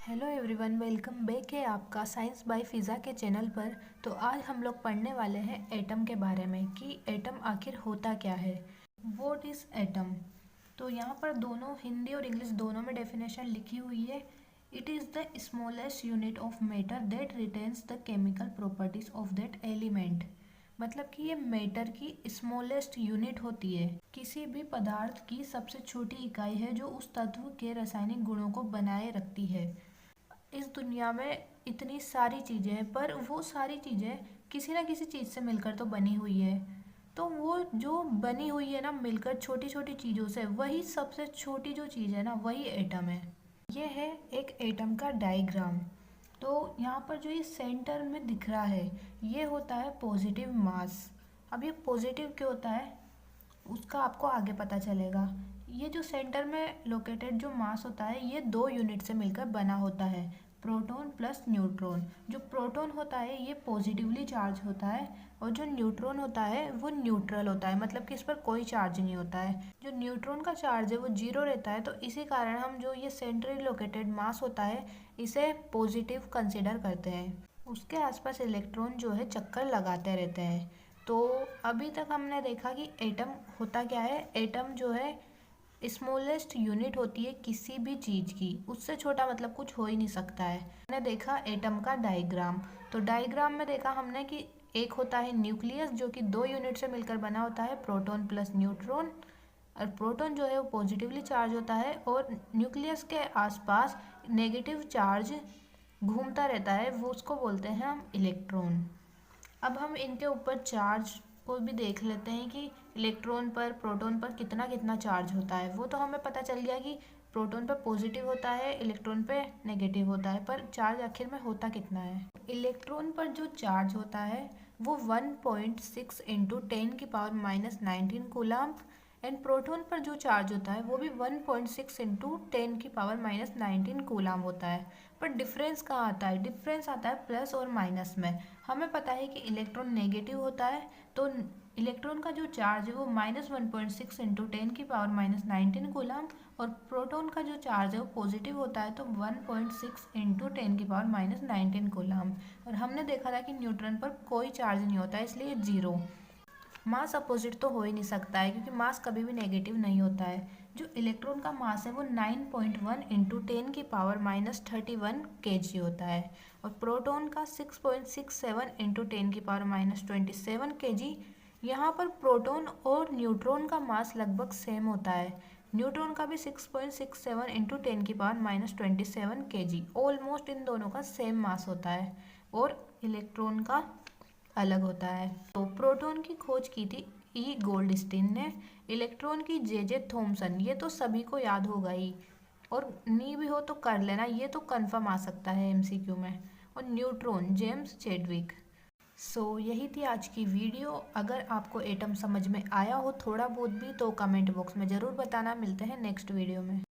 Hello everyone, welcome back है आपका science by फिज़ा के चैनल पर। तो आज हम लोग पढ़ने वाले हैं एटम के बारे में कि एटम आखिर होता क्या है। What is atom. तो यहाँ पर दोनों हिंदी और इंग्लिश दोनों में डेफिनेशन लिखी हुई है। It is the smallest unit of matter that retains the chemical properties of that element. मतलब कि ये मैटर की स्मॉलेस्ट यूनिट होती है, किसी भी पदार्थ की सबसे छोटी इकाई है जो उस तत्व के रासायनिक गुणों को बनाए रखती है। इस दुनिया में इतनी सारी चीज़ें हैं, पर वो सारी चीज़ें किसी ना किसी चीज़ से मिलकर तो बनी हुई है। तो वो जो बनी हुई है ना, मिलकर छोटी छोटी चीज़ों से, वही सबसे छोटी जो चीज़ है ना, वही एटम है। ये है एक एटम का डायग्राम। तो यहाँ पर जो ये सेंटर में दिख रहा है, ये होता है पॉजिटिव मास। अब ये पॉजिटिव क्यों होता है उसका आपको आगे पता चलेगा। ये जो सेंटर में लोकेटेड जो मास होता है, ये दो यूनिट से मिलकर बना होता है, प्रोटॉन प्लस न्यूट्रॉन। जो प्रोटॉन होता है ये पॉजिटिवली चार्ज होता है, और जो न्यूट्रॉन होता है वो न्यूट्रल होता है, मतलब कि इस पर कोई चार्ज नहीं होता है। जो न्यूट्रॉन का चार्ज है वो जीरो रहता है, तो इसी कारण हम जो ये सेंट्रली लोकेटेड मास होता है इसे पॉजिटिव कंसिडर करते हैं। उसके आसपास इलेक्ट्रॉन जो है चक्कर लगाते रहते हैं। तो अभी तक हमने देखा कि एटम होता क्या है। एटम जो है स्मॉलेस्ट यूनिट होती है किसी भी चीज़ की, उससे छोटा मतलब कुछ हो ही नहीं सकता है। हमने देखा एटम का डायग्राम। तो डायग्राम में देखा हमने कि एक होता है न्यूक्लियस, जो कि दो यूनिट से मिलकर बना होता है, प्रोटॉन प्लस न्यूट्रॉन। और प्रोटॉन जो है वो पॉजिटिवली चार्ज होता है, और न्यूक्लियस के आसपास नेगेटिव चार्ज घूमता रहता है, वो उसको बोलते हैं हम इलेक्ट्रॉन। अब हम इनके ऊपर चार्ज को भी देख लेते हैं कि इलेक्ट्रॉन पर प्रोटॉन पर कितना कितना चार्ज होता है। वो तो हमें पता चल गया कि प्रोटॉन पर पॉजिटिव होता है, इलेक्ट्रॉन पे नेगेटिव होता है, पर चार्ज आखिर में होता कितना है। इलेक्ट्रॉन पर जो चार्ज होता है वो 1.6 इंटू 10⁻⁻19 कूलाम्ब, एंड प्रोटॉन पर जो चार्ज होता है वो भी 1.6 इंटू 10⁻⁻19 कूलाम्ब होता है। पर डिफरेंस कहाँ आता है? डिफरेंस आता है प्लस और माइनस में। हमें पता है कि इलेक्ट्रॉन नेगेटिव होता है, तो इलेक्ट्रॉन का जो चार्ज है वो -1.6 इंटू 10⁻⁻19 कूलाम्ब, और प्रोटॉन का जो चार्ज है वो पॉजिटिव होता है, तो 1.6 इंटू 10⁻⁻19 कूलाम्ब। और हमने देखा था कि न्यूट्रॉन पर कोई चार्ज नहीं होता है, इसलिए जीरो। मास अपोजिट तो हो ही नहीं सकता है, क्योंकि मास कभी भी नेगेटिव नहीं होता है। जो इलेक्ट्रॉन का मास है वो 9.1 इंटू 10⁻31 kg होता है, और प्रोटॉन का 6.67 इंटू 10⁻27 kg। यहाँ पर प्रोटॉन और न्यूट्रॉन का मास लगभग सेम होता है। न्यूट्रॉन का भी 6.67 इंटू 10⁻27 kg, ऑलमोस्ट इन दोनों का सेम मास होता है, और इलेक्ट्रॉन का अलग होता है। तो प्रोटॉन की खोज की थी ई गोल्डस्टीन ने, इलेक्ट्रॉन की जे थॉमसन। ये तो सभी को याद होगा ही, और नहीं भी हो तो कर लेना, ये तो कंफर्म आ सकता है एमसीक्यू में। और न्यूट्रॉन जेम्स चैडविक। यही थी आज की वीडियो। अगर आपको एटम समझ में आया हो थोड़ा बहुत भी, तो कमेंट बॉक्स में ज़रूर बताना। मिलते हैं नेक्स्ट वीडियो में।